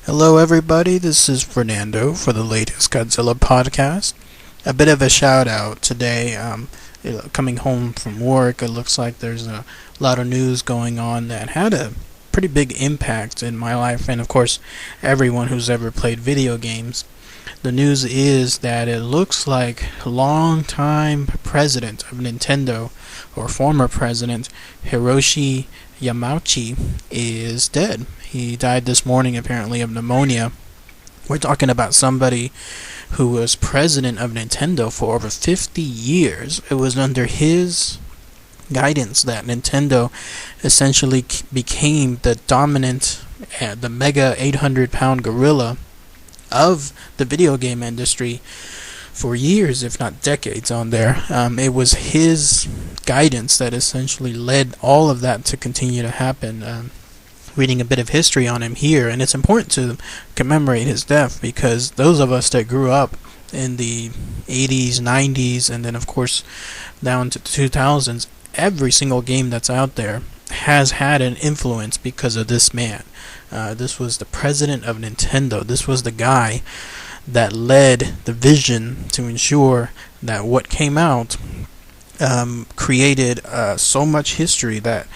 Hello, everybody. This is Fernando for the latest Godzilla Podcast. A bit of a shout out today. Coming home from work, it looks like there's a lot of news going on that had a pretty big impact in my life, and of course, everyone who's ever played video games. The news is that it looks like longtime president of Nintendo, or former president, Hiroshi Yamauchi, is dead. He died this morning apparently of pneumonia. We're talking about somebody who was president of Nintendo for over 50 years. It was under his guidance that Nintendo essentially became the dominant, the mega 800-pound gorilla of the video game industry for years, if not decades on there. It was his guidance that essentially led all of that to continue to happen. Reading a bit of history on him here, and it's important to commemorate his death because those of us that grew up in the 80s, 90s, and then of course down to the 2000s, every single game that's out there has had an influence because of this man. This was the president of Nintendo. This was the guy that led the vision to ensure that what came out created so much history that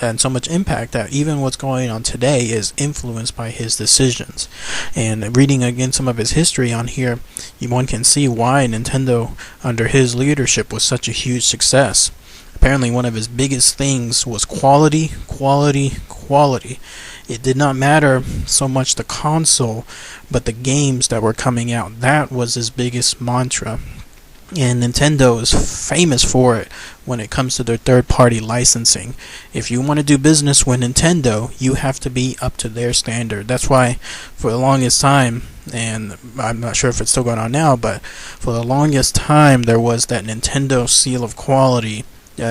and so much impact that even what's going on today is influenced by his decisions. And reading again some of his history on here, one can see why Nintendo under his leadership was such a huge success. Apparently one of his biggest things was quality. It did not matter so much the console, but the games that were coming out. That was his biggest mantra. And Nintendo is famous for it when it comes to their third-party licensing. If you want to do business with Nintendo, you have to be up to their standard. That's why for the longest time, and I'm not sure if it's still going on now, but for the longest time there was that Nintendo seal of quality,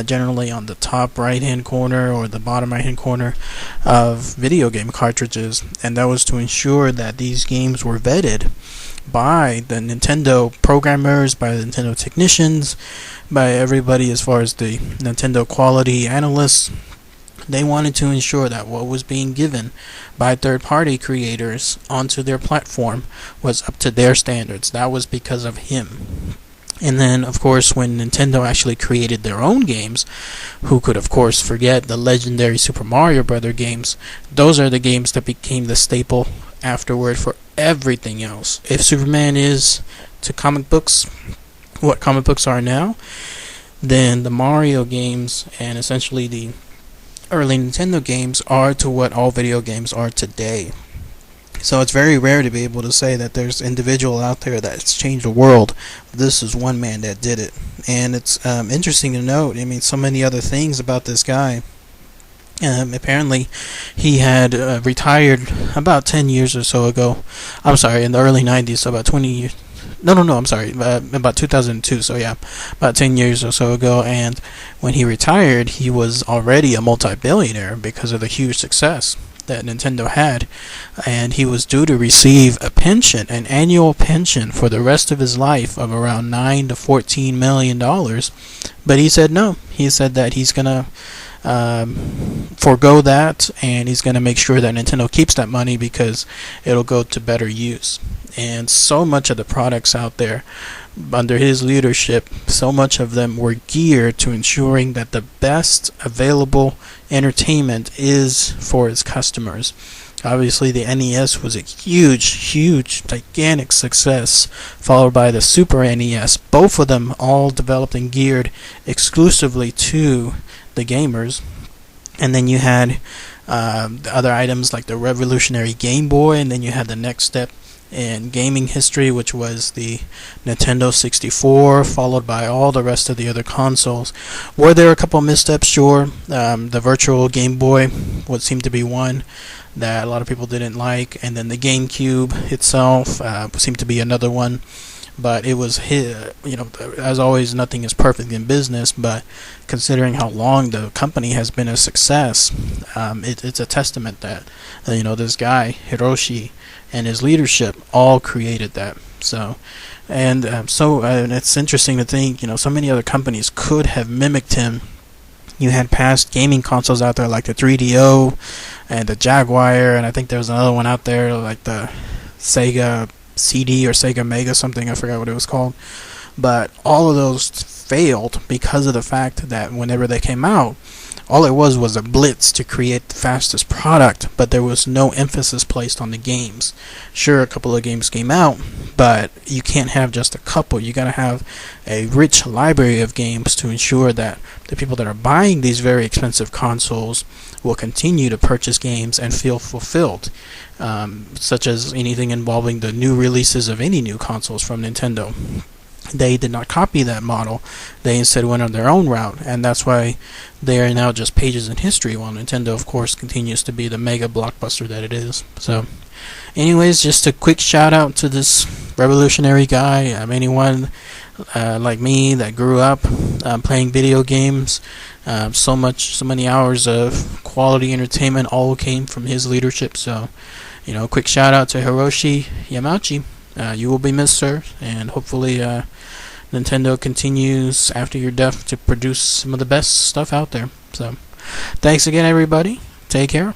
generally on the top right-hand corner or the bottom right-hand corner of video game cartridges, and that was to ensure that these games were vetted by the Nintendo programmers, by the Nintendo technicians, by everybody as far as the Nintendo quality analysts. They wanted to ensure that what was being given by third-party creators onto their platform was up to their standards. That was because of him. And then, of course, when Nintendo actually created their own games, who could, of course, forget the legendary Super Mario Bros. Games? Those are the games that became the staple afterward for everything else. If Superman is to comic books what comic books are now, then the Mario games and essentially the early Nintendo games are to what all video games are today. So it's very rare to be able to say that there's an individual out there that's changed the world. This is one man that did it. And it's interesting to note, so many other things about this guy. Apparently, he had retired about 10 years or so ago. I'm sorry, in the early 90s, so about 20 years. About 2002, so yeah, about 10 years or so ago. And when he retired, he was already a multi-billionaire because of the huge success that Nintendo had, and he was due to receive a pension, an annual pension for the rest of his life of around $9 to $14 million. But he said no. He said that he's gonna forego that, and he's gonna make sure that Nintendo keeps that money because it'll go to better use. And so much of the products out there under his leadership, so much of them were geared to ensuring that the best available entertainment is for his customers. Obviously, the NES was a huge, gigantic success, followed by the Super NES. Both of them all developed and geared exclusively to the gamers. And then you had the other items like the revolutionary Game Boy, and then you had the next step in gaming history, which was the Nintendo 64, followed by all the rest of the other consoles. Were there a couple missteps? Sure. The virtual Game Boy would seem to be one that a lot of people didn't like, and then the GameCube itself seemed to be another one. But it was as always, nothing is perfect in business, but considering how long the company has been a success, it's a testament that this guy Hiroshi and his leadership all created that. And it's interesting to think so many other companies could have mimicked him You had past gaming consoles out there like the 3DO and the Jaguar, and I think there was another one out there like the Sega CD or Sega Mega something, I forgot what it was called. But all of those failed because of the fact that whenever they came out, all it was a blitz to create the fastest product, but there was no emphasis placed on the games. Sure, a couple of games came out, but you can't have just a couple. You gotta have a rich library of games to ensure that the people that are buying these very expensive consoles will continue to purchase games and feel fulfilled, such as anything involving the new releases of any new consoles from Nintendo. They did not copy that model. They instead went on their own route, and that's why they are now just pages in history, while Nintendo, of course, continues to be the mega blockbuster that it is. So, anyways, just a quick shout out to this revolutionary guy. Anyone like me that grew up playing video games, so many hours of quality entertainment all came from his leadership. So, quick shout out to Hiroshi Yamauchi. You will be missed, sir, and hopefully Nintendo continues after your death to produce some of the best stuff out there. So, thanks again, everybody. Take care.